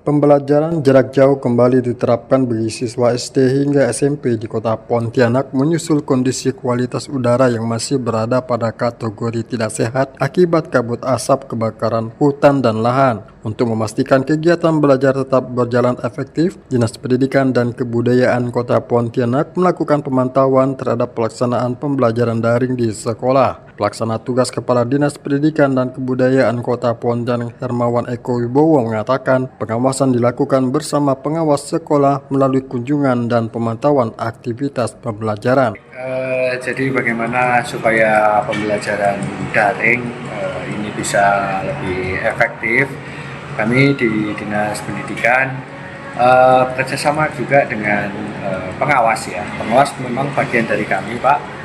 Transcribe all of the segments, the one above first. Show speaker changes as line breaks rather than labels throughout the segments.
Pembelajaran jarak jauh kembali diterapkan bagi siswa SD hingga SMP di Kota Pontianak menyusul kondisi kualitas udara yang masih berada pada kategori tidak sehat akibat kabut asap kebakaran hutan dan lahan. Untuk memastikan kegiatan belajar tetap berjalan efektif, Dinas Pendidikan dan Kebudayaan Kota Pontianak melakukan pemantauan terhadap pelaksanaan pembelajaran daring di sekolah. Pelaksana tugas Kepala Dinas Pendidikan dan Kebudayaan Kota Pontianak Hermawan Eko Wibowo mengatakan pengawasan dilakukan bersama pengawas sekolah melalui kunjungan dan pemantauan aktivitas pembelajaran.
Jadi bagaimana supaya pembelajaran daring ini bisa lebih efektif, kami di Dinas Pendidikan bekerjasama juga dengan pengawas ya. Pengawas memang bagian dari kami, Pak.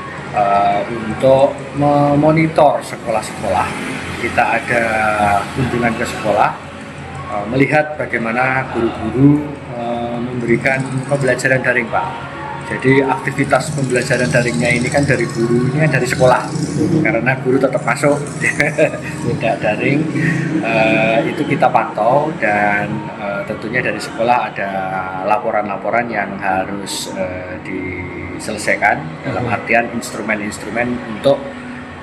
Untuk memonitor sekolah-sekolah. Kita ada kunjungan ke sekolah, melihat bagaimana guru-guru memberikan pembelajaran daring, Pak. Jadi aktivitas pembelajaran daringnya ini kan dari guru, ini kan dari sekolah, karena guru tetap masuk, tidak daring. Itu kita pantau dan tentunya dari sekolah ada laporan-laporan yang harus diselesaikan dalam artian instrumen-instrumen untuk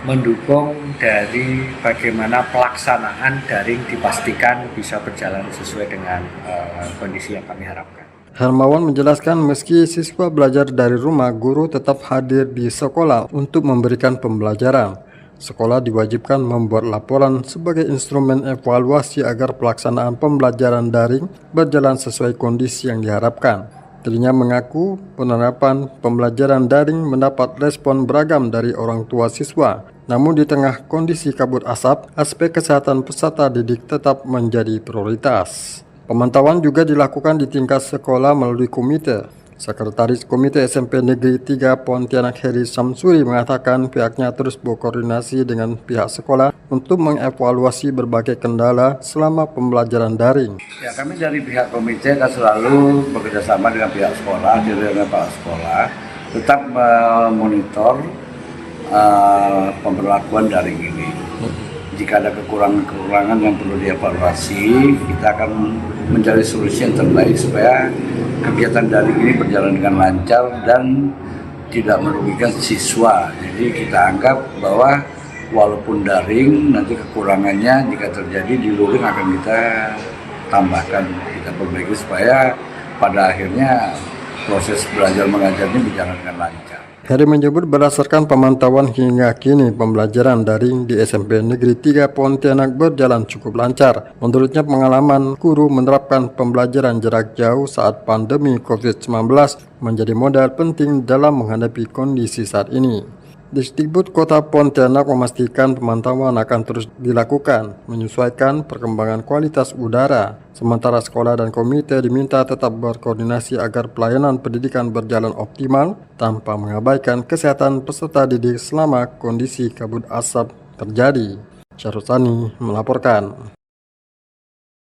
mendukung dari bagaimana pelaksanaan daring dipastikan bisa berjalan sesuai dengan kondisi yang kami harapkan.
Hermawan menjelaskan meski siswa belajar dari rumah, guru tetap hadir di sekolah untuk memberikan pembelajaran. Sekolah diwajibkan membuat laporan sebagai instrumen evaluasi agar pelaksanaan pembelajaran daring berjalan sesuai kondisi yang diharapkan. Dirinya mengaku penerapan pembelajaran daring mendapat respon beragam dari orang tua siswa. Namun di tengah kondisi kabut asap, aspek kesehatan peserta didik tetap menjadi prioritas. Pemantauan juga dilakukan di tingkat sekolah melalui komite. Sekretaris Komite SMP Negeri 3 Pontianak Heri Samsuri mengatakan pihaknya terus berkoordinasi dengan pihak sekolah untuk mengevaluasi berbagai kendala selama pembelajaran daring.
Ya, kami dari pihak komite akan selalu bekerjasama dengan pihak sekolah, dengan Pak Sekolah, tetap memonitor pemberlakuan daring ini. Jika ada kekurangan-kekurangan yang perlu dievaluasi, kita akan mencari solusi yang terbaik supaya kegiatan daring ini berjalan dengan lancar dan tidak merugikan siswa. Jadi kita anggap bahwa walaupun daring, nanti kekurangannya jika terjadi di luring akan kita tambahkan, kita perbaiki supaya pada akhirnya proses belajar mengajarnya berjalan dengan lancar.
Heri menyebut berdasarkan pemantauan hingga kini pembelajaran daring di SMP Negeri 3 Pontianak berjalan cukup lancar. Menurutnya pengalaman guru menerapkan pembelajaran jarak jauh saat pandemi COVID-19 menjadi modal penting dalam menghadapi kondisi saat ini. Disdikbud Kota Pontianak memastikan pemantauan akan terus dilakukan menyesuaikan perkembangan kualitas udara. Sementara sekolah dan komite diminta tetap berkoordinasi agar pelayanan pendidikan berjalan optimal tanpa mengabaikan kesehatan peserta didik selama kondisi kabut asap terjadi. Syahrul Sani melaporkan.